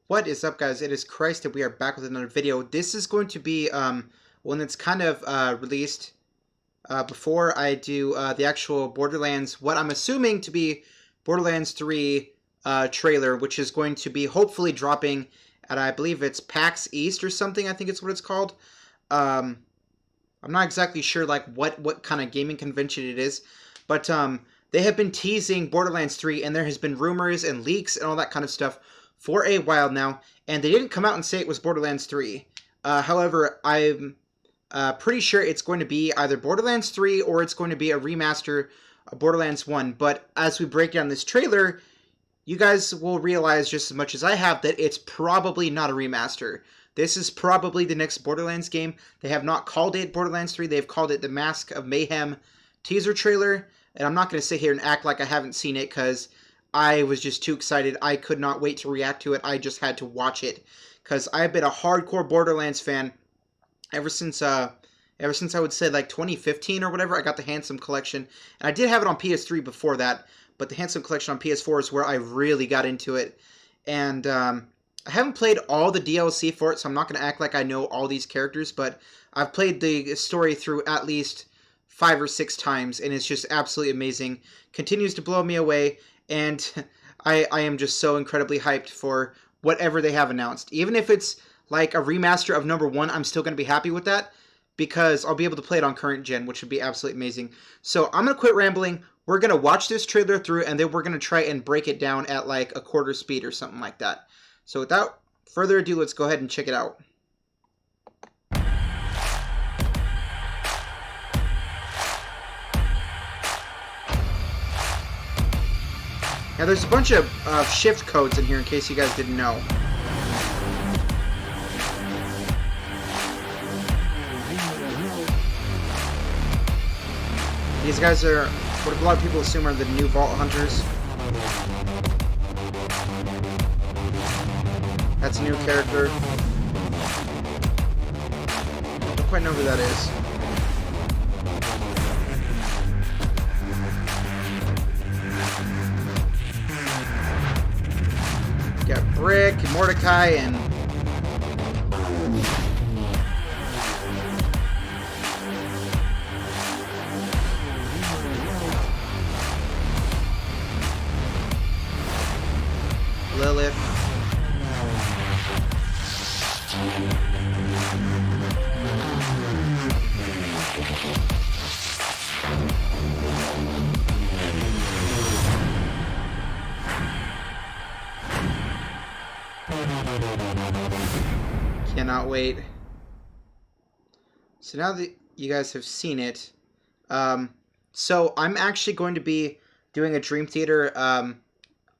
What is up, guys? It is Christ, and we are back with another video. This is going to be one that's kind of released before I do the actual Borderlands, what I'm assuming to be Borderlands 3 trailer, which is going to be hopefully dropping at, I believe it's PAX East or something, I think it's what it's called. I'm not exactly sure like what kind of gaming convention it is, but they have been teasing Borderlands 3, and there has been rumors and leaks and all that kind of stuff for a while now, and they didn't come out and say it was Borderlands 3. However, I'm pretty sure it's going to be either Borderlands 3 or it's going to be a remaster of Borderlands 1. But as we break down this trailer, you guys will realize just as much as I have that it's probably not a remaster. This is probably the next Borderlands game. They have not called it Borderlands 3. They've called it the Mask of Mayhem teaser trailer. And I'm not going to sit here and act like I haven't seen it because I was just too excited. I could not wait to react to it. I just had to watch it because I've been a hardcore Borderlands fan ever since I would say like 2015 or whatever. I got the Handsome Collection, and I did have it on PS3 before that, but the Handsome Collection on PS4 is where I really got into it. And I haven't played all the DLC for it, so I'm not going to act like I know all these characters, but I've played the story through at least 5 or 6 times, and it's just absolutely amazing. Continues to blow me away. And I am just so incredibly hyped for whatever they have announced. Even if it's like a remaster of number 1, I'm still going to be happy with that because I'll be able to play it on current gen, which would be absolutely amazing. So I'm going to quit rambling. We're going to watch this trailer through, and then we're going to try and break it down at like a quarter speed or something like that. So without further ado, let's go ahead and check it out. Now, there's a bunch of shift codes in here in case you guys didn't know. These guys are what a lot of people assume are the new Vault Hunters. That's a new character. Don't quite know who that is. Got Brick, and Mordecai, and Lilith. Cannot wait. So now that you guys have seen it, so I'm actually going to be doing a Dream Theater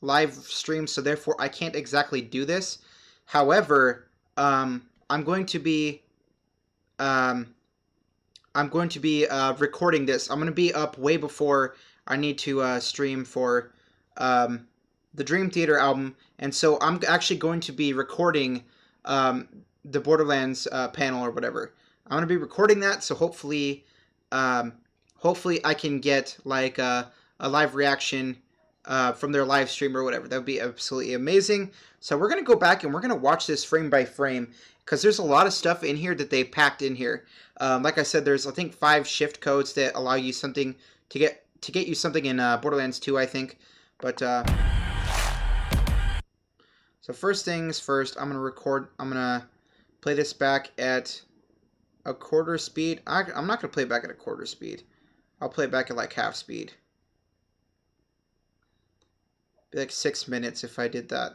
live stream, so therefore I can't exactly do this. However, I'm going to be recording this. I'm going to be up way before I need to stream for the Dream Theater album, and so I'm actually going to be recording the Borderlands panel or whatever. I'm going to be recording that, so hopefully I can get like a live reaction from their live stream or whatever. That would be absolutely amazing. So we're going to go back and we're going to watch this frame by frame because there's a lot of stuff in here that they packed in here. Like I said, there's I think 5 shift codes that allow you something to get you something in Borderlands 2, I think. But so first things first, I'm gonna play this back at a quarter speed. I'm not gonna play it back at a quarter speed. I'll play it back at like half speed. Be like 6 minutes if I did that.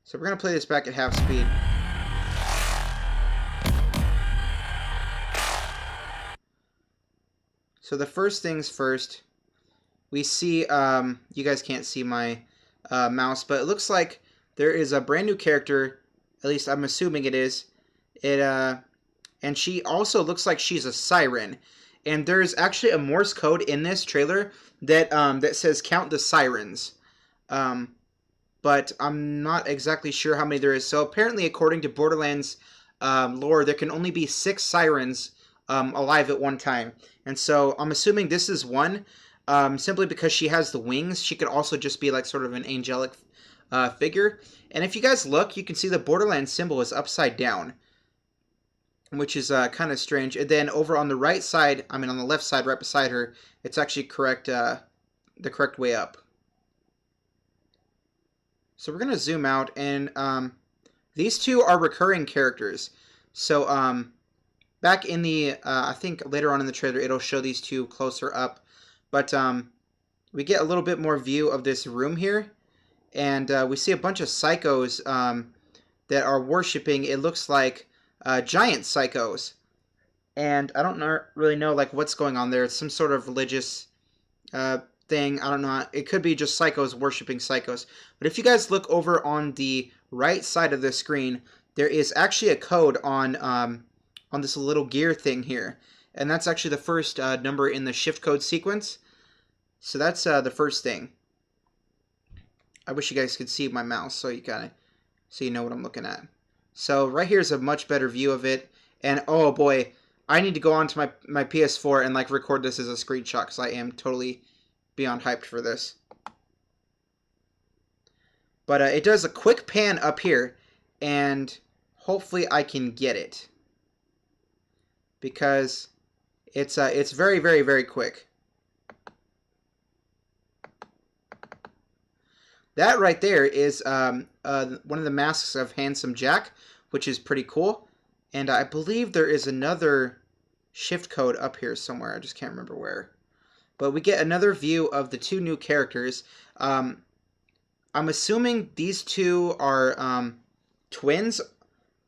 So we're gonna play this back at half speed. So the first things first, we see, you guys can't see my mouse, but it looks like there is a brand new character, at least I'm assuming it is. And she also looks like she's a siren. And there's actually a Morse code in this trailer that that says count the sirens. But I'm not exactly sure how many there is. So apparently, according to Borderlands lore, there can only be 6 sirens alive at one time. And so I'm assuming this is one. Simply because she has the wings. She could also just be like sort of an angelic figure. And if you guys look, you can see the Borderlands symbol is upside down, which is kind of strange. And then over on the right side, I mean on the left side, right beside her, it's actually correct, the correct way up. So we're gonna zoom out, and these two are recurring characters. So back in the, I think later on in the trailer, it'll show these two closer up. But we get a little bit more view of this room here. And we see a bunch of psychos that are worshipping, it looks like, giant psychos. And I don't really know like what's going on there. It's some sort of religious thing. I don't know. It could be just psychos worshipping psychos. But if you guys look over on the right side of the screen, there is actually a code on this little gear thing here. And that's actually the first number in the shift code sequence. So that's the first thing. I wish you guys could see my mouse so you know what I'm looking at. So right here is a much better view of it. And oh boy, I need to go onto my PS4 and like record this as a screenshot because I am totally beyond hyped for this. But it does a quick pan up here, and hopefully I can get it because it's very, very, very quick. That right there is one of the masks of Handsome Jack, which is pretty cool. And I believe there is another shift code up here somewhere. I just can't remember where. But we get another view of the two new characters. I'm assuming these two are twins.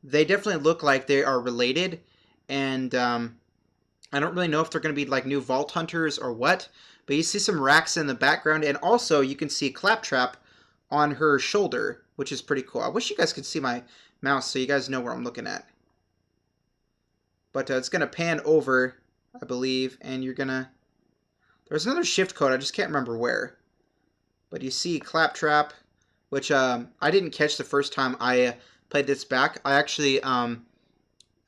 They definitely look like they are related. And I don't really know if they're going to be like new Vault Hunters or what. But you see some racks in the background. And also you can see Claptrap on her shoulder, which is pretty cool. I wish you guys could see my mouse so you guys know where I'm looking at. But it's going to pan over, I believe, and you're going to... There's another shift code, I just can't remember where. But you see Claptrap, which I didn't catch the first time I played this back. I actually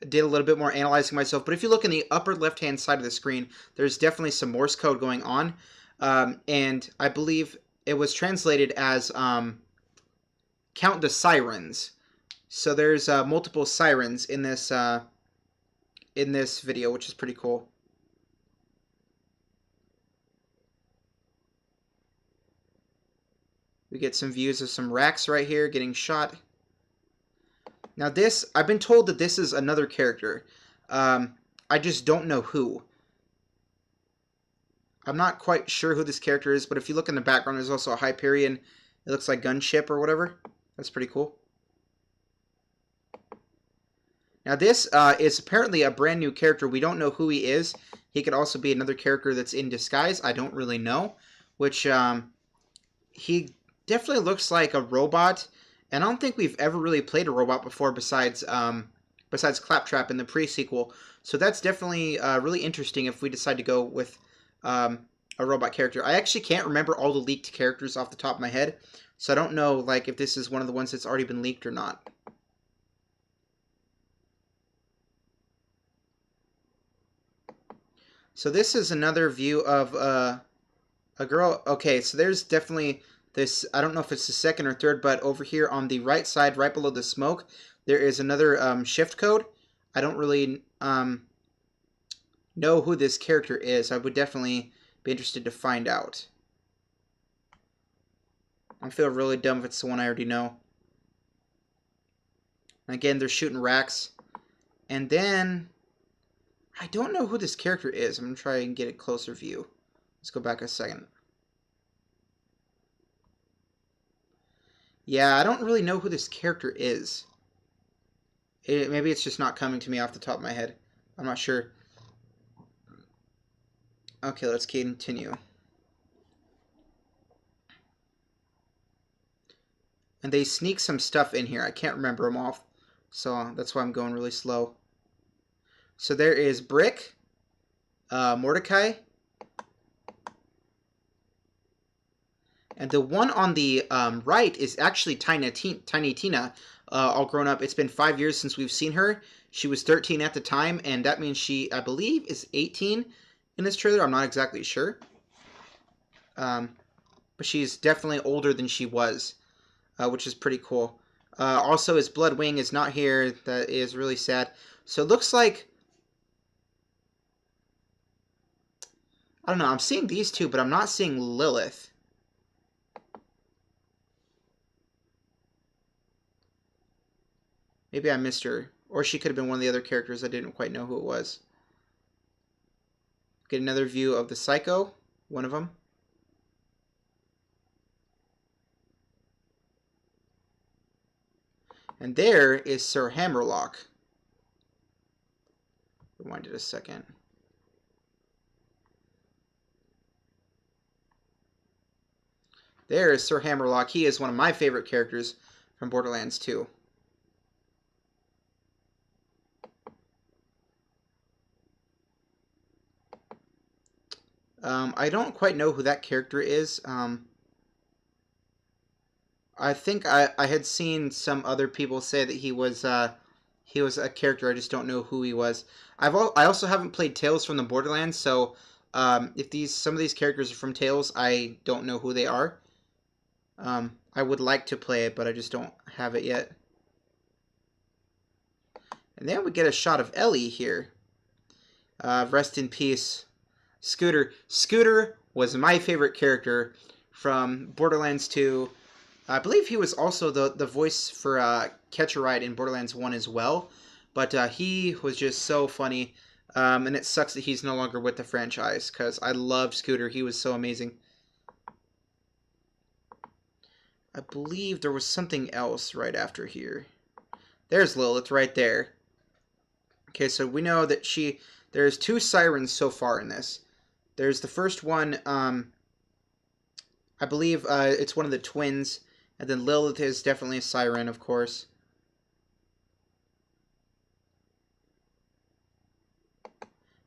did a little bit more analyzing myself. But if you look in the upper left-hand side of the screen, there's definitely some Morse code going on. And I believe it was translated as count the sirens. So there's multiple sirens in this video, which is pretty cool. We get some views of some racks right here getting shot. Now this, I've been told that this is another character. I just don't know who. I'm not quite sure who this character is, but if you look in the background, there's also a Hyperion. It looks like gunship or whatever. That's pretty cool. Now this is apparently a brand new character. We don't know who he is. He could also be another character that's in disguise. I don't really know. Which, he definitely looks like a robot. And I don't think we've ever really played a robot before besides Claptrap in the pre-sequel. So that's definitely really interesting if we decide to go with a robot character. I actually can't remember all the leaked characters off the top of my head, so I don't know like if this is one of the ones that's already been leaked or not. So this is another view of a girl. Okay, so there's definitely this, I don't know if it's the second or third, but over here on the right side, right below the smoke, there is another shift code. I don't really know who this character is. I would definitely be interested to find out. I feel really dumb if it's the one I already know. And again, they're shooting racks. And then, I don't know who this character is. I'm going to try and get a closer view. Let's go back a second. Yeah, I don't really know who this character is. Maybe it's just not coming to me off the top of my head. I'm not sure. Okay, let's continue. And they sneak some stuff in here. I can't remember them all, so that's why I'm going really slow. So there is Brick, Mordecai, and the one on the right is actually Tiny Tina, all grown up. It's been 5 years since we've seen her. She was 13 at the time, and that means she, I believe, is 18 in this trailer. I'm not exactly sure. But she's definitely older than she was which is pretty cool. Also, his Blood Wing is not here. That is really sad. So it looks like... I don't know. I'm seeing these two, but I'm not seeing Lilith. Maybe I missed her. Or she could have been one of the other characters. I didn't quite know who it was. Get another view of the Psycho. One of them. And there is Sir Hammerlock. Rewind it a second. There is Sir Hammerlock. He is one of my favorite characters from Borderlands 2. I don't quite know who that character is. I think I had seen some other people say that he was a character. I just don't know who he was. I also haven't played Tales from the Borderlands, so if some of these characters are from Tales, I don't know who they are. I would like to play it, but I just don't have it yet. And then we get a shot of Ellie here. Rest in peace, Scooter. Scooter was my favorite character from Borderlands 2. I believe he was also the voice for Catch a Ride in Borderlands 1 as well. But he was just so funny. And it sucks that he's no longer with the franchise, because I loved Scooter. He was so amazing. I believe there was something else right after here. There's Lilith right there. Okay, so we know that there's 2 sirens so far in this. There's the first one, I believe it's one of the twins. And then Lilith is definitely a siren, of course.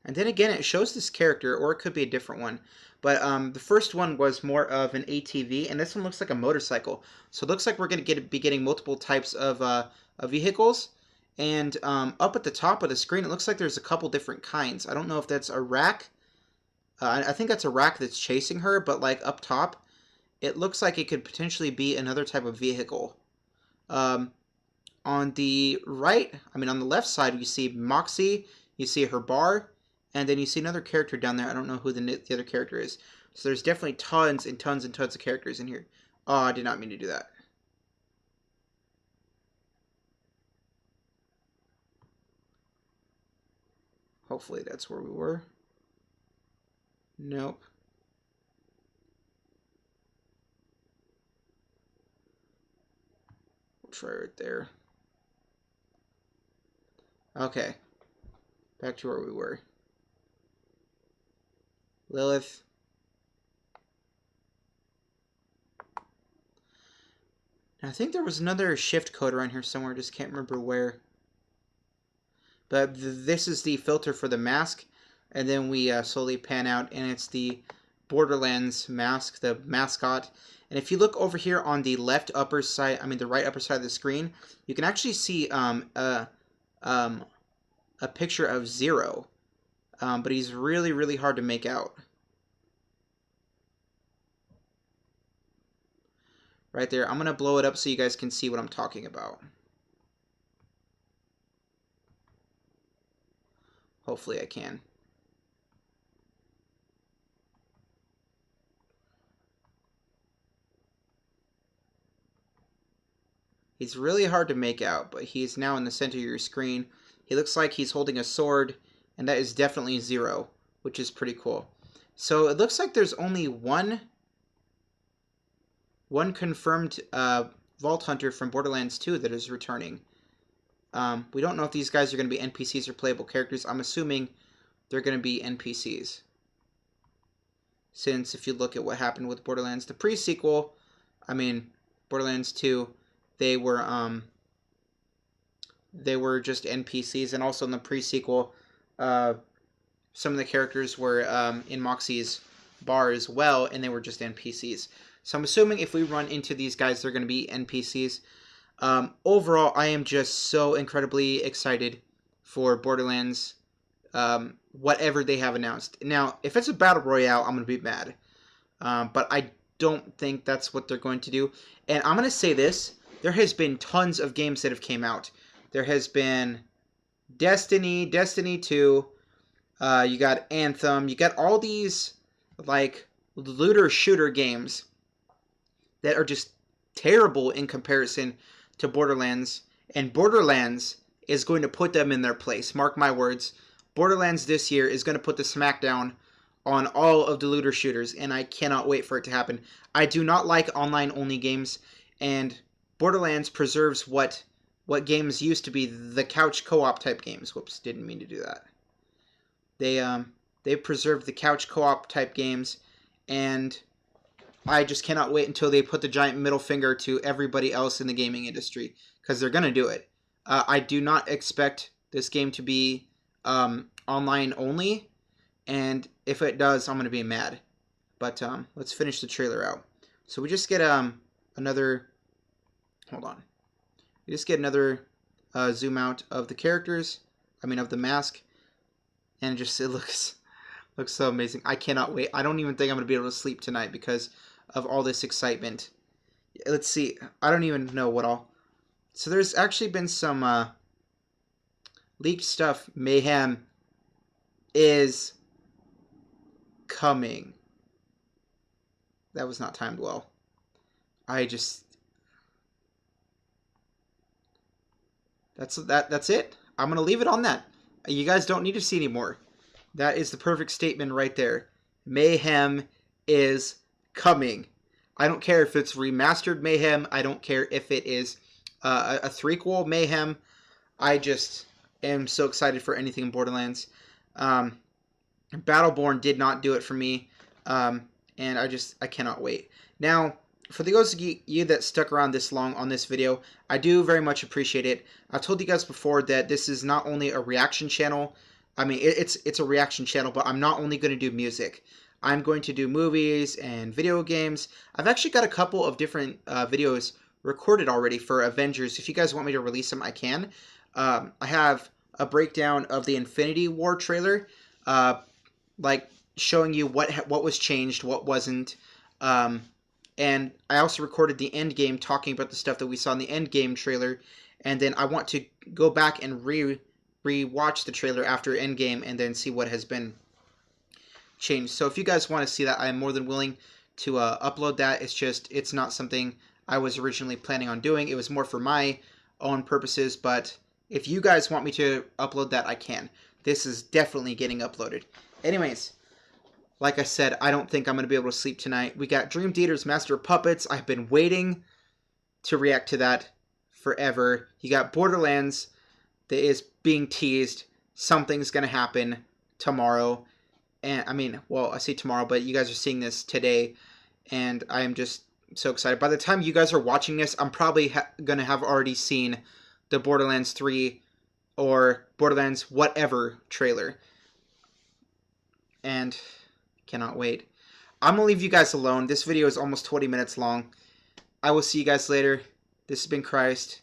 And then again, it shows this character, or it could be a different one. But the first one was more of an ATV, and this one looks like a motorcycle. So it looks like we're going to be getting multiple types of vehicles. And up at the top of the screen, it looks like there's a couple different kinds. I don't know if that's a rack. I think that's a rack that's chasing her, but like up top, it looks like it could potentially be another type of vehicle. On the right, on the left side, you see Moxie, you see her bar, and then you see another character down there. I don't know who the other character is. So there's definitely tons and tons and tons of characters in here. Oh, I did not mean to do that. Hopefully that's where we were. Nope. We'll try right there. Okay. Back to where we were. Lilith. Now, I think there was another shift code around here somewhere. Just can't remember where. But this is the filter for the mask. And then we slowly pan out, and it's the Borderlands mask, the mascot. And if you look over here on the left upper side, the right upper side of the screen, you can actually see a picture of Zero. But he's really, really hard to make out. Right there. I'm going to blow it up so you guys can see what I'm talking about. Hopefully I can. He's really hard to make out, but he's now in the center of your screen. He looks like he's holding a sword, and that is definitely Zero, which is pretty cool. So it looks like there's only one confirmed Vault Hunter from Borderlands 2 that is returning. We don't know if these guys are going to be NPCs or playable characters. I'm assuming they're going to be NPCs. Since if you look at what happened with Borderlands, the pre-sequel, Borderlands 2, they were just NPCs, and also in the pre-sequel, some of the characters were in Moxie's bar as well, and they were just NPCs. So I'm assuming if we run into these guys, they're going to be NPCs. Overall, I am just so incredibly excited for Borderlands, whatever they have announced. Now, if it's a Battle Royale, I'm going to be mad. But I don't think that's what they're going to do. And I'm going to say this. There has been tons of games that have came out. There has been Destiny, Destiny 2, you got Anthem, you got all these, like, looter shooter games that are just terrible in comparison to Borderlands. And Borderlands is going to put them in their place. Mark my words. Borderlands this year is going to put the smackdown on all of the looter shooters, and I cannot wait for it to happen. I do not like online-only games, and Borderlands preserves what games used to be the couch co-op type games. Whoops, didn't mean to do that. They preserved the couch co-op type games, and I just cannot wait until they put the giant middle finger to everybody else in the gaming industry, because they're going to do it. I do not expect this game to be online only, and if it does, I'm going to be mad. But let's finish the trailer out. So we just get another... Hold on. We just get another zoom out of the characters. I mean, of the mask. And it looks so amazing. I cannot wait. I don't even think I'm going to be able to sleep tonight because of all this excitement. Let's see. I don't even know what all... So there's actually been some leaked stuff. Mayhem is coming. That was not timed well. That's it. I'm going to leave it on that. You guys don't need to see any more. That is the perfect statement right there. Mayhem is coming. I don't care if it's remastered Mayhem. I don't care if it is a threequel Mayhem. I just am so excited for anything in Borderlands. Battleborn did not do it for me. And I cannot wait. Now, for those of you that stuck around this long on this video, I do very much appreciate it. I've told you guys before that this is not only a reaction channel. I mean, it's a reaction channel, but I'm not only going to do music. I'm going to do movies and video games. I've actually got a couple of different videos recorded already for Avengers. If you guys want me to release them, I can. I have a breakdown of the Infinity War trailer, like showing you what was changed, what wasn't. And I also recorded the Endgame, talking about the stuff that we saw in the Endgame trailer. And then I want to go back and re-watch the trailer after Endgame and then see what has been changed. So if you guys want to see that, I am more than willing to upload that. It's not something I was originally planning on doing. It was more for my own purposes. But if you guys want me to upload that, I can. This is definitely getting uploaded. Anyways, like I said, I don't think I'm going to be able to sleep tonight. We got Dream Theater's Master of Puppets. I've been waiting to react to that forever. You got Borderlands that is being teased. Something's going to happen tomorrow. And I mean, well, I say tomorrow, but you guys are seeing this today. And I am just so excited. By the time you guys are watching this, I'm probably going to have already seen the Borderlands 3 or Borderlands whatever trailer. And cannot wait. I'm going to leave you guys alone. This video is almost 20 minutes long. I will see you guys later. This has been Christ.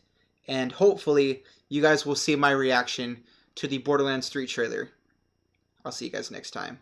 And hopefully you guys will see my reaction to the Borderlands 3 trailer. I'll see you guys next time.